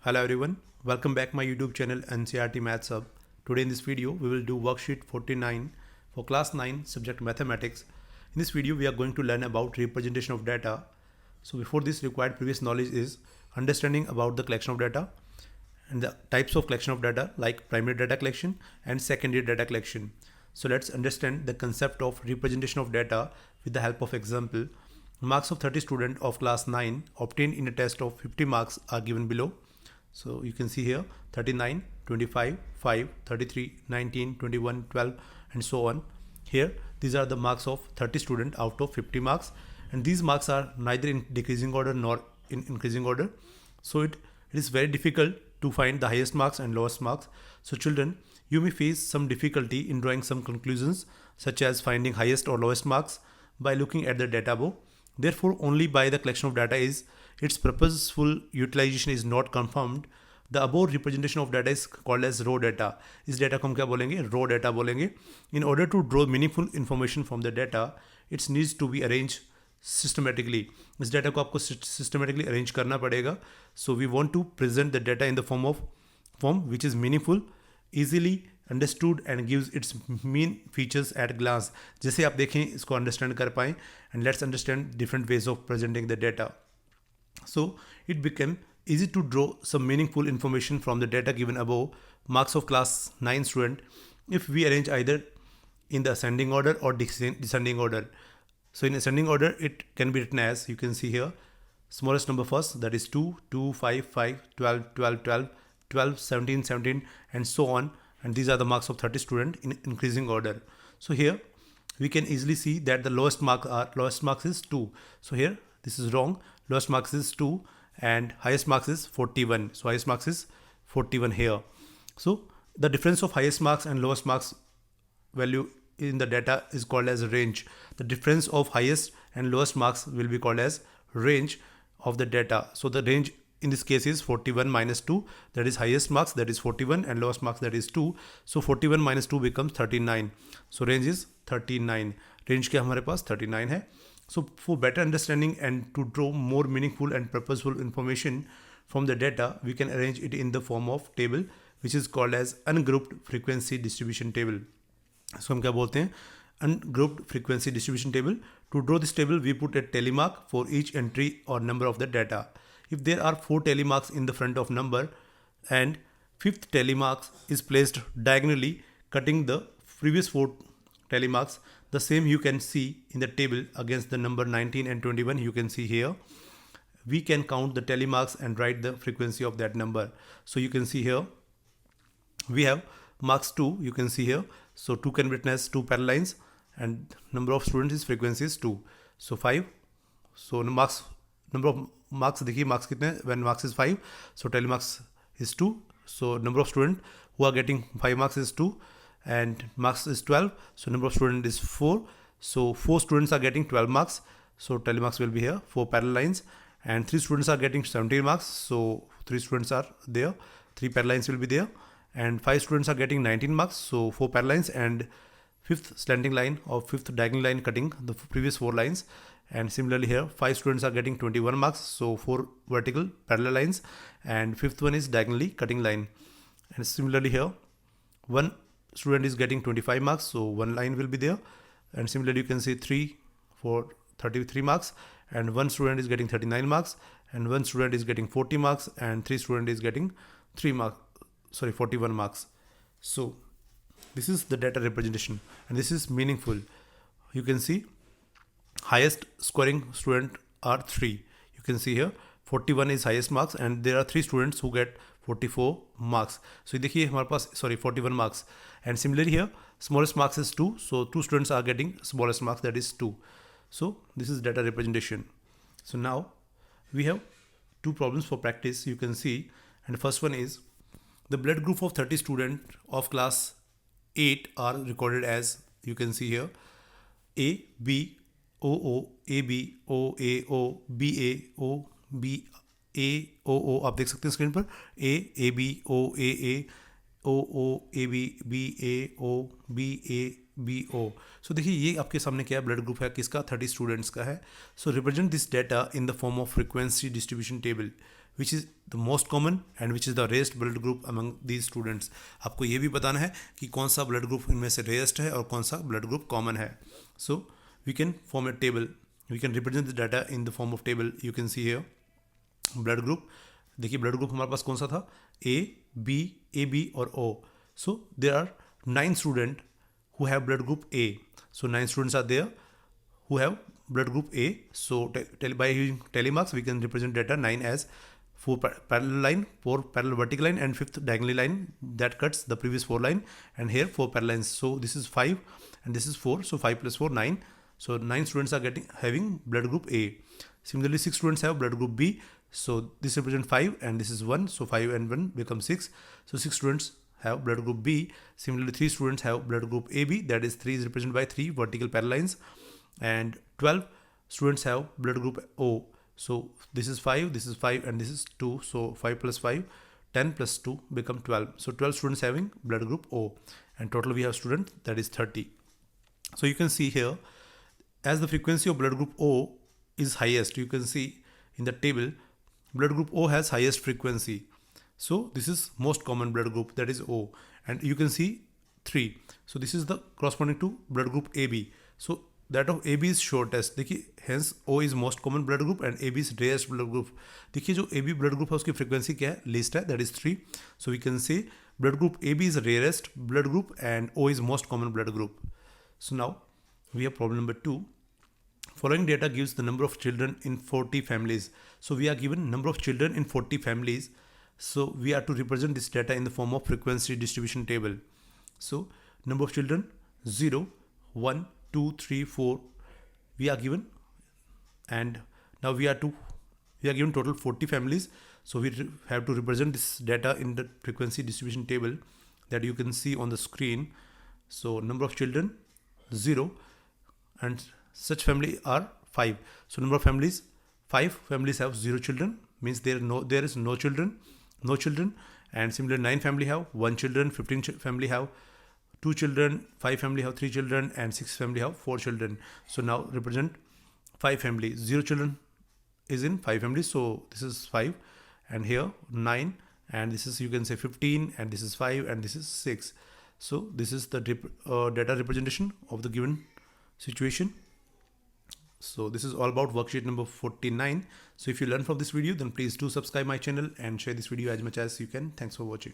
Hello everyone, welcome back my YouTube channel NCRT Maths Hub. Today in this video we will do worksheet 49 for class 9 subject mathematics. In this video we are going to learn about representation of data. So before this, required previous knowledge is understanding about the collection of data and the types of collection of data like primary data collection and secondary data collection. So let's understand the concept of representation of data with the help of example. Marks of 30 students of class 9 obtained in a test of 50 marks are given below. So you can see here 39, 25, 5, 33, 19, 21, 12 and so on. Here these are the marks of 30 students out of 50 marks, and these marks are neither in decreasing order nor in increasing order. So it is very difficult to find the highest marks and lowest marks. So children, you may face some difficulty in drawing some conclusions such as finding highest or lowest marks by looking at the data above. Therefore, only by the collection of data is its purposeful utilization is not confirmed. The above representation of data is called as raw data. इस data को हम क्या बोलेंगे? Raw data बोलेंगे. In order to draw meaningful information from the data, it needs to be arranged systematically. इस data को आपको systematically arrange करना पड़ेगा. So we want to present the data in the form which is meaningful, easily understood and gives its main features at glance. जैसे आप देखें इसको understand कर पाएं, and let's understand different ways of presenting the data. So it became easy to draw some meaningful information from the data given above. Marks of class 9 student if we arrange either in the ascending order or descending order. So in ascending order it can be written as, you can see here, smallest number first, that is 2, 2, 5, 5, 12, 12, 12, 12, 17, 17 and so on, and these are the marks of 30 students in increasing order. So here we can easily see that the lowest marks is 2. So here this is wrong. Lowest marks is 2 and highest marks is 41. So highest marks is 41 here. So the difference of highest marks and lowest marks value in the data is called as range. The difference of highest and lowest marks will be called as range of the data. So the range in this case is 41 minus 2, that is highest marks, that is 41, and lowest marks, that is 2. So 41 minus 2 becomes 39. So range is 39. Range क्या हमारे पास 39 है. So for better understanding and to draw more meaningful and purposeful information from the data, we can arrange it in the form of table which is called as ungrouped frequency distribution table. So हम क्या बोलते हैं? Ungrouped frequency distribution table. To draw this table, we put a tally mark for each entry or number of the data. If there are 4 tally marks in the front of number and 5th tally marks is placed diagonally cutting the previous 4 tally marks, the same you can see in the table against the number 19 and 21. You can see here we can count the tally marks and write the frequency of that number. So you can see here we have marks 2, you can see here. So 2 can be written as 2 parallel lines and number of students is frequency is 2. So 5. So marks, number of marks, देखिए marks कितने हैं? When marks is 5, so tally marks is 2. So number of students who are getting 5 marks is 2 and marks is 12. So number of students is 4. So 4 students are getting 12 marks. So tally marks will be here, 4 parallel lines, and 3 students are getting 17 marks. So 3 students are there, 3 parallel lines will be there, and 5 students are getting 19 marks. So 4 parallel lines and 5th slanting line or 5th diagonal line cutting the previous 4 lines. And similarly here 5 students are getting 21 marks. So 4 vertical parallel lines and 5th one is diagonally cutting line. And similarly here 1 student is getting 25 marks, so 1 line will be there. And similarly you can see 3 for 33 marks and 1 student is getting 39 marks and 1 student is getting 40 marks and 3 student is getting 41 marks. So this is the data representation and this is meaningful. You can see highest scoring student are 3. You can see here 41 is highest marks and there are 3 students who get 44 marks. So देखिए हमारे पास 41 marks. And similarly here smallest marks is 2. So 2 students are getting smallest marks, that is 2. So this is data representation. So now we have 2 problems for practice, you can see. And the first one is the blood group of 30 students of class 8 are recorded as, you can see here, A, B, O, O, A, B, O, A, O, B, A, O, B, A, O, O. आप देख सकते हैं screen पर A, A, B, O, A, A, O, O, A, B, B, A, O, B, A, B, O. सो देखिए ये आपके सामने क्या है, ब्लड ग्रुप है किसका, 30 स्टूडेंट्स का है. So represent this data in the form of frequency distribution table which is the most common and which is the rarest blood group among these students. आपको ये भी बताना है कि कौन सा ब्लड ग्रुप इनमें से रेयरेस्ट है और कौन सा ब्लड ग्रुप कॉमन है. So we can form a table, we can represent the data in the form of table. You can see here blood group. देखिए ब्लड ग्रुप हमारे पास कौन सा था, ए बी और O. So there are 9 student who have blood group A. So 9 students are there who have blood group A. So by using telemarks we can represent data 9 as 4 parallel line, 4 parallel vertical line and 5th diagonal line that cuts the previous 4 line, and here 4 parallel lines. So this is 5 and this is 4. So 5 plus 4 9. So 9 students are having blood group A. Similarly 6 students have blood group B. So this represents 5 and this is 1. So 5 and 1 become 6. So 6 students have blood group B. Similarly 3 students have blood group AB, that is 3 is represented by 3 vertical parallel lines, and 12 students have blood group O. So this is 5, this is 5 and this is 2. So 5 plus 5, 10 plus 2 become 12. So 12 students having blood group O, and total we have students, that is 30. So you can see here, as the frequency of blood group O is highest, you can see in the table blood group O has highest frequency. So this is most common blood group, that is O, and you can see 3. So this is the corresponding to blood group AB. So that of AB is shortest. देखिए hence O is most common blood group and AB is rarest blood group. देखिए जो AB blood group है उसकी frequency क्या है, least है, that is 3. So we can say blood group AB is rarest blood group and O is most common blood group. So now we have problem number 2. Following data gives the number of children in 40 families. So we are given number of children in 40 families. So we are to represent this data in the form of frequency distribution table. So number of children 0, 1, 2, 3, 4 we are given, and now we are given total 40 families. So we have to represent this data in the frequency distribution table that you can see on the screen. So number of children 0 and such family are 5. So number of families, 5 families have 0 children, means there is no children. And similarly 9 family have 1 children, 15 family have 2 children, 5 family have 3 children, and 6 family have 4 children. So now represent 5 families. 0 children is in 5 families, so this is 5, and here 9, and this is, you can say, 15, and this is 5, and this is 6. So this is the data representation of the given situation. So this is all about worksheet number 49. So if you learn from this video, then please do subscribe my channel and share this video as much as you can. Thanks for watching.